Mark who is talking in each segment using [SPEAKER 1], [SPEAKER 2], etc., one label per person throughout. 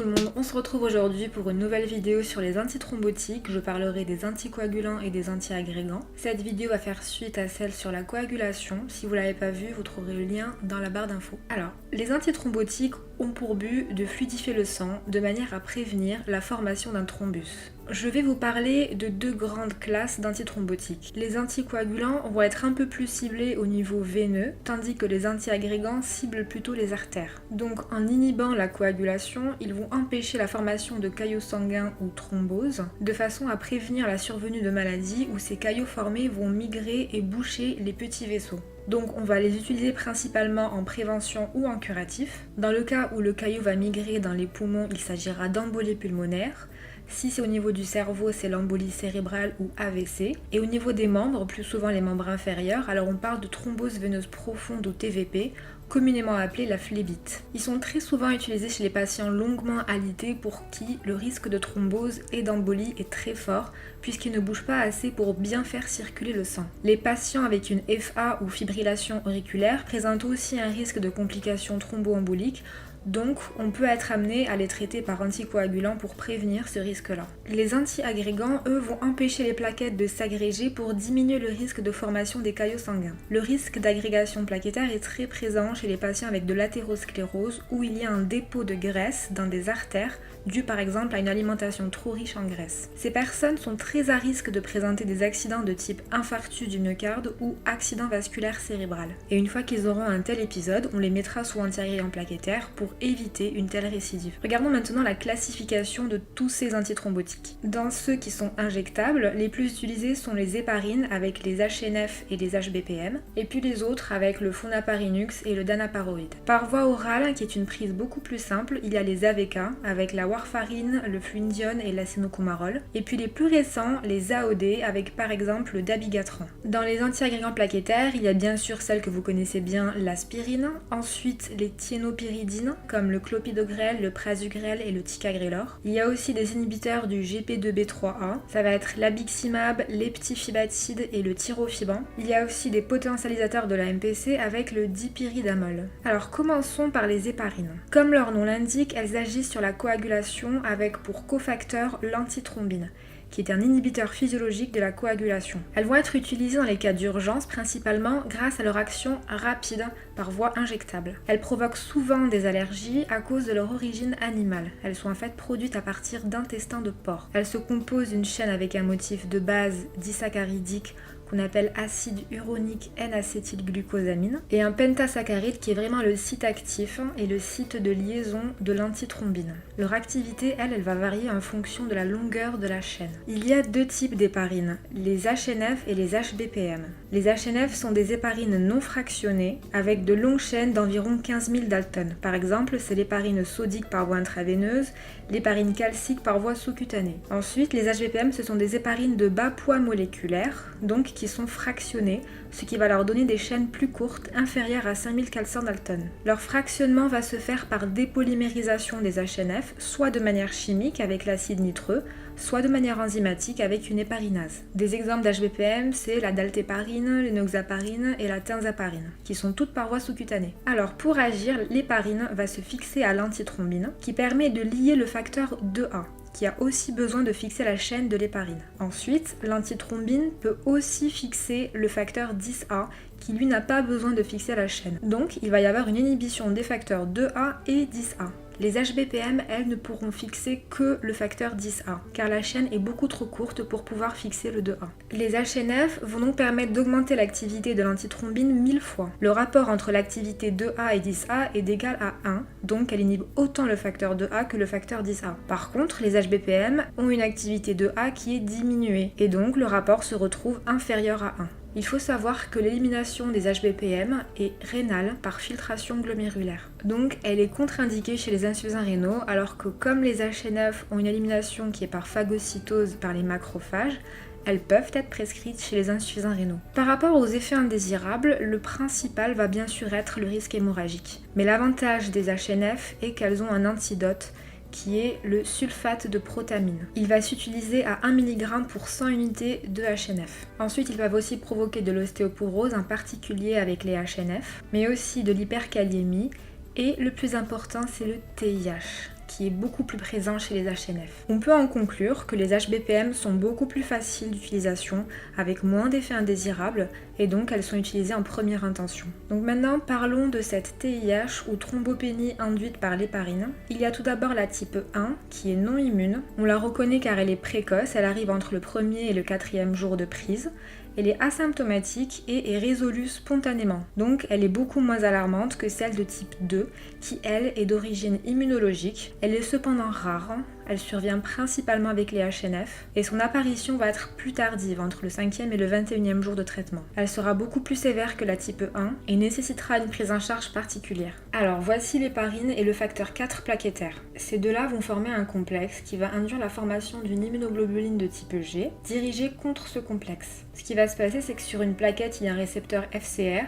[SPEAKER 1] tout le monde, on se retrouve aujourd'hui pour une nouvelle vidéo sur les antithrombotiques. Je parlerai des anticoagulants et des antiagrégants. Cette vidéo va faire suite à celle sur la coagulation. Si vous ne l'avez pas vue, vous trouverez le lien dans la barre d'infos. Alors, les antithrombotiques ont pour but de fluidifier le sang de manière à prévenir la formation d'un thrombus. Je vais vous parler de deux grandes classes d'antithrombotiques. Les anticoagulants vont être un peu plus ciblés au niveau veineux, tandis que les antiagrégants ciblent plutôt les artères. Donc en inhibant la coagulation, ils vont empêcher la formation de caillots sanguins ou thromboses, de façon à prévenir la survenue de maladies où ces caillots formés vont migrer et boucher les petits vaisseaux. Donc on va les utiliser principalement en prévention ou en curatif. Dans le cas où le caillot va migrer dans les poumons, il s'agira d'embolie pulmonaire. Si c'est au niveau du cerveau, c'est l'embolie cérébrale ou AVC. Et au niveau des membres, plus souvent les membres inférieurs, alors on parle de thrombose veineuse profonde ou TVP, communément appelée la phlébite. Ils sont très souvent utilisés chez les patients longuement alités pour qui le risque de thrombose et d'embolie est très fort puisqu'ils ne bougent pas assez pour bien faire circuler le sang. Les patients avec une FA ou fibrillation auriculaire présentent aussi un risque de complications thromboemboliques. Donc, on peut être amené à les traiter par anticoagulants pour prévenir ce risque-là. Les antiagrégants, eux, vont empêcher les plaquettes de s'agréger pour diminuer le risque de formation des caillots sanguins. Le risque d'agrégation plaquettaire est très présent chez les patients avec de l'athérosclérose où il y a un dépôt de graisse dans des artères dû par exemple à une alimentation trop riche en graisse. Ces personnes sont très à risque de présenter des accidents de type infarctus du myocarde ou accident vasculaire cérébral. Et une fois qu'ils auront un tel épisode, on les mettra sous antiagrégant plaquettaire pour éviter une telle récidive. Regardons maintenant la classification de tous ces antithrombotiques. Dans ceux qui sont injectables, les plus utilisés sont les héparines avec les HNF et les HBPM, et puis les autres avec le Fonaparinux et le danaparoïde. Par voie orale, qui est une prise beaucoup plus simple, il y a les AVK avec la warfarine, le fluindione et l'acénocumarol, et puis les plus récents, les AOD avec par exemple le dabigatran. Dans les antiagrégants plaquettaires, il y a bien sûr celles que vous connaissez bien, l'aspirine, ensuite les thiénopyridines comme le clopidogrel, le prasugrel et le ticagrelor. Il y a aussi des inhibiteurs du GP2B3A, ça va être l'abiximab, l'eptifibatide et le tirofiban. Il y a aussi des potentialisateurs de la MPC avec le dipyridamol. Alors commençons par les héparines. Comme leur nom l'indique, elles agissent sur la coagulation avec pour cofacteur l'antithrombine, qui est un inhibiteur physiologique de la coagulation. Elles vont être utilisées dans les cas d'urgence principalement grâce à leur action rapide par voie injectable. Elles provoquent souvent des allergies à cause de leur origine animale. Elles sont en fait produites à partir d'intestins de porc. Elles se composent d'une chaîne avec un motif de base disaccharidique qu'on appelle acide uronique N-acétylglucosamine, et un pentasaccharide qui est vraiment le site actif et le site de liaison de l'antithrombine. Leur activité, elle va varier en fonction de la longueur de la chaîne. Il y a deux types d'héparines, les HNF et les HBPM. Les HNF sont des héparines non fractionnées avec de longues chaînes d'environ 15 000 Dalton. Par exemple, c'est l'héparine sodique par voie intraveineuse, l'héparine calcique par voie sous-cutanée. Ensuite, les HBPM, ce sont des héparines de bas poids moléculaire, donc qui sont fractionnées, ce qui va leur donner des chaînes plus courtes, inférieures à 5400 Dalton. Leur fractionnement va se faire par dépolymérisation des HNF, soit de manière chimique avec l'acide nitreux, soit de manière enzymatique avec une héparinase. Des exemples d'HBPM, c'est la daltéparine, l'enoxaparine et la tenzaparine, qui sont toutes par voie sous-cutanée. Alors pour agir, l'héparine va se fixer à l'antithrombine, qui permet de lier le facteur 2A, qui a aussi besoin de fixer la chaîne de l'héparine. Ensuite, l'antithrombine peut aussi fixer le facteur 10A, qui lui n'a pas besoin de fixer la chaîne. Donc, il va y avoir une inhibition des facteurs 2A et 10A. Les HBPM, elles, ne pourront fixer que le facteur 10A, car la chaîne est beaucoup trop courte pour pouvoir fixer le 2A. Les HNF vont donc permettre d'augmenter l'activité de l'antithrombine 1000 fois. Le rapport entre l'activité 2A et 10A est d'égal à 1, donc elle inhibe autant le facteur 2A que le facteur 10A. Par contre, les HBPM ont une activité 2A qui est diminuée, et donc le rapport se retrouve inférieur à 1. Il faut savoir que l'élimination des HBPM est rénale par filtration glomérulaire. Donc elle est contre-indiquée chez les insuffisants rénaux, alors que comme les HNF ont une élimination qui est par phagocytose par les macrophages, elles peuvent être prescrites chez les insuffisants rénaux. Par rapport aux effets indésirables, le principal va bien sûr être le risque hémorragique. Mais l'avantage des HNF est qu'elles ont un antidote qui est le sulfate de protamine. Il va s'utiliser à 1 mg pour 100 unités de HNF. Ensuite, ils peuvent aussi provoquer de l'ostéoporose, en particulier avec les HNF, mais aussi de l'hyperkaliémie, et le plus important, c'est le TIH. qui est beaucoup plus présent chez les HNF. On peut en conclure que les HBPM sont beaucoup plus faciles d'utilisation, avec moins d'effets indésirables, et donc elles sont utilisées en première intention. Donc maintenant parlons de cette TIH ou thrombopénie induite par l'héparine. Il y a tout d'abord la type 1 qui est non immune. On la reconnaît car elle est précoce, elle arrive entre le premier et le quatrième jour de prise. Elle est asymptomatique et est résolue spontanément. Donc elle est beaucoup moins alarmante que celle de type 2 qui elle est d'origine immunologique. Elle est cependant rare, elle survient principalement avec les HNF et son apparition va être plus tardive entre le 5e et le 21e jour de traitement. Elle sera beaucoup plus sévère que la type 1 et nécessitera une prise en charge particulière. Alors voici l'héparine et le facteur 4 plaquettaire. Ces deux-là vont former un complexe qui va induire la formation d'une immunoglobuline de type G dirigée contre ce complexe. Ce qui va se passer, c'est que sur une plaquette, il y a un récepteur FcR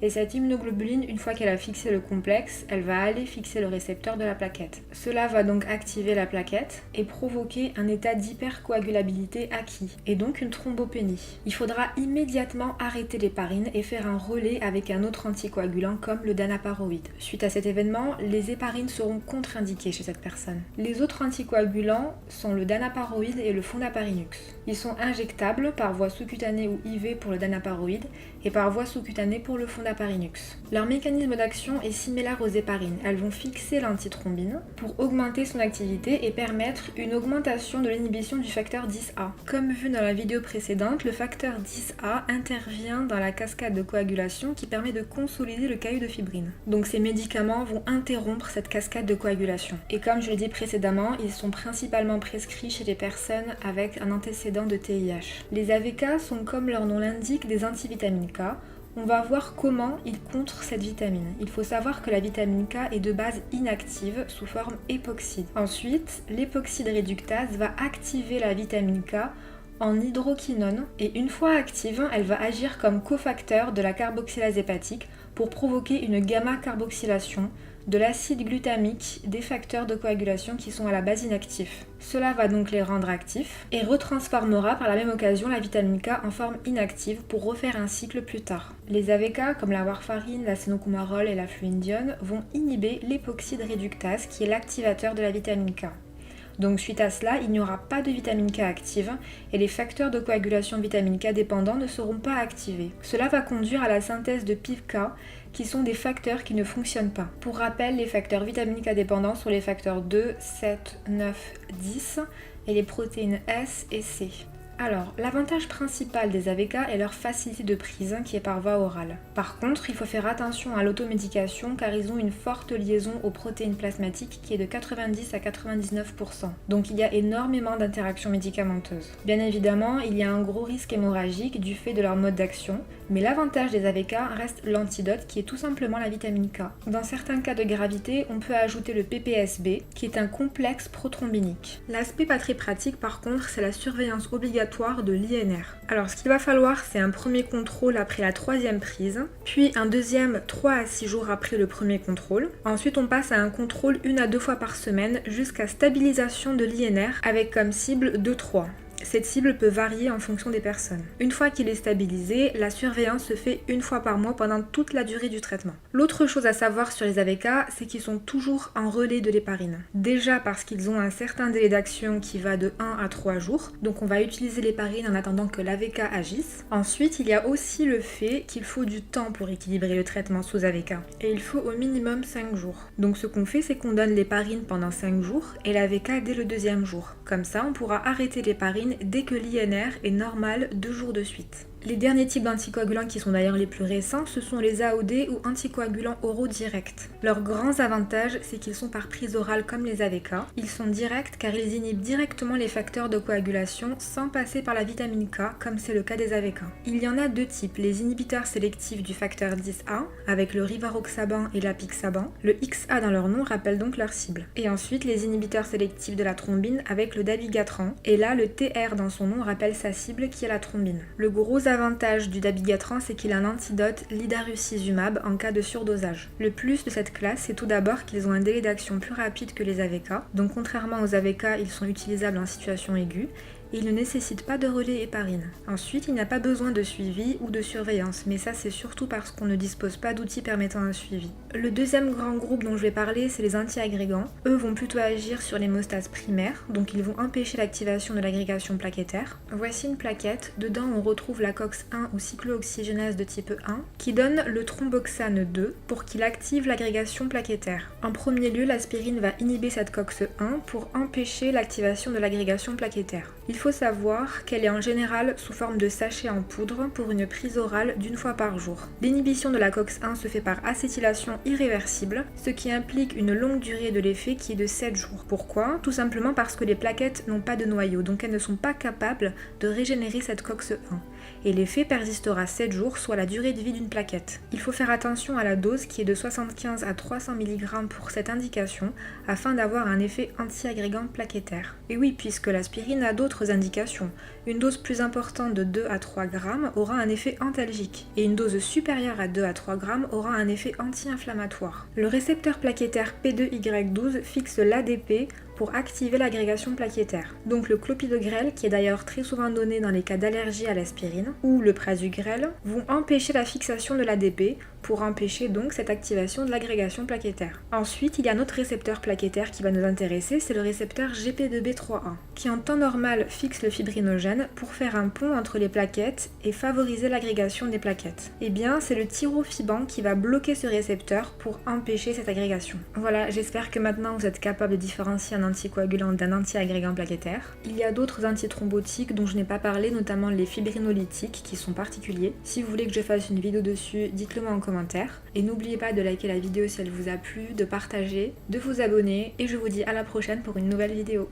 [SPEAKER 1] et cette immunoglobuline, une fois qu'elle a fixé le complexe, elle va aller fixer le récepteur de la plaquette. Cela va donc activer la plaquette et provoquer un état d'hypercoagulabilité acquis, et donc une thrombopénie. Il faudra immédiatement arrêter l'héparine et faire un relais avec un autre anticoagulant comme le danaparoïde. Suite à cet événement, les héparines seront contre-indiquées chez cette personne. Les autres anticoagulants sont le danaparoïde et le fondaparinux. Ils sont injectables par voie sous-cutanée ou IV pour le danaparoïde et par voie sous-cutanée pour le fondaparinux. Leur mécanisme d'action est similaire aux héparines. Elles vont fixer l'antithrombine pour augmenter son activité et permettre une augmentation de l'inhibition du facteur 10A. Comme vu dans la vidéo précédente, le facteur 10A intervient dans la cascade de coagulation qui permet de consolider le caillot de fibrine. Donc ces médicaments vont interrompre cette cascade de coagulation. Et comme je l'ai dit précédemment, ils sont principalement prescrits chez les personnes avec un antécédent de TIH. Les AVK sont, comme leur nom l'indique, des antivitamines K. On va voir comment ils contrent cette vitamine. Il faut savoir que la vitamine K est de base inactive sous forme époxyde. Ensuite, l'époxyde réductase va activer la vitamine K en hydroquinone et une fois active, elle va agir comme cofacteur de la carboxylase hépatique pour provoquer une gamma-carboxylation de l'acide glutamique des facteurs de coagulation qui sont à la base inactifs. Cela va donc les rendre actifs et retransformera par la même occasion la vitamine K en forme inactive pour refaire un cycle plus tard. Les AVK comme la warfarine, la cénocomarole et la fluindione vont inhiber l'époxyde réductase qui est l'activateur de la vitamine K. Donc suite à cela, il n'y aura pas de vitamine K active et les facteurs de coagulation vitamine K dépendants ne seront pas activés. Cela va conduire à la synthèse de PIVK qui sont des facteurs qui ne fonctionnent pas. Pour rappel, les facteurs vitamine K dépendants sont les facteurs 2, 7, 9, 10 et les protéines S et C. Alors, l'avantage principal des AVK est leur facilité de prise qui est par voie orale. Par contre, il faut faire attention à l'automédication car ils ont une forte liaison aux protéines plasmatiques qui est de 90 à 99%. Donc il y a énormément d'interactions médicamenteuses. Bien évidemment, il y a un gros risque hémorragique du fait de leur mode d'action, mais l'avantage des AVK reste l'antidote qui est tout simplement la vitamine K. Dans certains cas de gravité, on peut ajouter le PPSB qui est un complexe prothrombinique. L'aspect pas très pratique par contre, c'est la surveillance obligatoire de l'INR. Alors ce qu'il va falloir, c'est un premier contrôle après la 3e prise, puis un deuxième 3 à 6 jours après le premier contrôle. Ensuite on passe à un contrôle 1 à 2 fois par semaine jusqu'à stabilisation de l'INR avec comme cible 2-3. Cette cible peut varier en fonction des personnes. Une fois qu'il est stabilisé, la surveillance se fait une fois par mois pendant toute la durée du traitement. L'autre chose à savoir sur les AVK, c'est qu'ils sont toujours en relais de l'héparine. Déjà parce qu'ils ont un certain délai d'action qui va de 1 à 3 jours, donc on va utiliser l'héparine en attendant que l'AVK agisse. Ensuite, il y a aussi le fait qu'il faut du temps pour équilibrer le traitement sous AVK, et il faut au minimum 5 jours. Donc ce qu'on fait, c'est qu'on donne l'héparine pendant 5 jours et l'AVK dès le 2e jour. Comme ça, on pourra arrêter l'héparine dès que l'INR est normal 2 jours de suite. Les derniers types d'anticoagulants qui sont d'ailleurs les plus récents, ce sont les AOD ou anticoagulants oraux directs. Leurs grands avantages, c'est qu'ils sont par prise orale comme les AVK. Ils sont directs car ils inhibent directement les facteurs de coagulation sans passer par la vitamine K, comme c'est le cas des AVK. Il y en a 2 types, les inhibiteurs sélectifs du facteur 10A, avec le rivaroxaban et l'apixaban. Le XA dans leur nom rappelle donc leur cible. Et ensuite, les inhibiteurs sélectifs de la thrombine avec le dabigatran. Et là, le TR dans son nom rappelle sa cible qui est la thrombine. Le gros avantage du dabigatran, c'est qu'il a un antidote l'idarucizumab en cas de surdosage. Le plus de cette classe, c'est tout d'abord qu'ils ont un délai d'action plus rapide que les AVK. Donc contrairement aux AVK, ils sont utilisables en situation aiguë. et il ne nécessite pas de relais héparine. Ensuite, il n'y a pas besoin de suivi ou de surveillance, mais ça c'est surtout parce qu'on ne dispose pas d'outils permettant un suivi. Le deuxième grand groupe dont je vais parler, c'est les antiagrégants. Eux vont plutôt agir sur l'hémostase primaire, donc ils vont empêcher l'activation de l'agrégation plaquettaire. Voici une plaquette, dedans on retrouve la COX-1 ou cyclooxygénase de type 1, qui donne le thromboxane 2 pour qu'il active l'agrégation plaquettaire. En premier lieu, l'aspirine va inhiber cette COX-1 pour empêcher l'activation de l'agrégation plaquettaire. Il faut savoir qu'elle est en général sous forme de sachet en poudre pour une prise orale d'une fois par jour. L'inhibition de la COX-1 se fait par acétylation irréversible, ce qui implique une longue durée de l'effet qui est de 7 jours. Pourquoi? Tout simplement parce que les plaquettes n'ont pas de noyau, donc elles ne sont pas capables de régénérer cette COX-1. Et l'effet persistera 7 jours, soit la durée de vie d'une plaquette. Il faut faire attention à la dose qui est de 75 à 300 mg pour cette indication, afin d'avoir un effet anti-agrégant plaquettaire. Et oui, puisque l'aspirine a d'autres indications. Une dose plus importante de 2 à 3 g aura un effet antalgique, et une dose supérieure à 2 à 3 g aura un effet anti-inflammatoire. Le récepteur plaquettaire P2Y12 fixe l'ADP pour activer l'agrégation plaquettaire. Donc le clopidogrel, qui est d'ailleurs très souvent donné dans les cas d'allergie à l'aspirine, ou le prasugrel, vont empêcher la fixation de l'ADP pour empêcher donc cette activation de l'agrégation plaquettaire. Ensuite, il y a un autre récepteur plaquettaire qui va nous intéresser, c'est le récepteur GP2B3A, qui en temps normal fixe le fibrinogène pour faire un pont entre les plaquettes et favoriser l'agrégation des plaquettes. Et bien, c'est le tyrofiban qui va bloquer ce récepteur pour empêcher cette agrégation. Voilà, j'espère que maintenant vous êtes capable de différencier un anticoagulant d'un antiagrégant plaquettaire. Il y a d'autres antithrombotiques dont je n'ai pas parlé, notamment les fibrinolytiques qui sont particuliers. Si vous voulez que je fasse une vidéo dessus, dites-le moi en commentaire. Et n'oubliez pas de liker la vidéo si elle vous a plu, de partager, de vous abonner et je vous dis à la prochaine pour une nouvelle vidéo.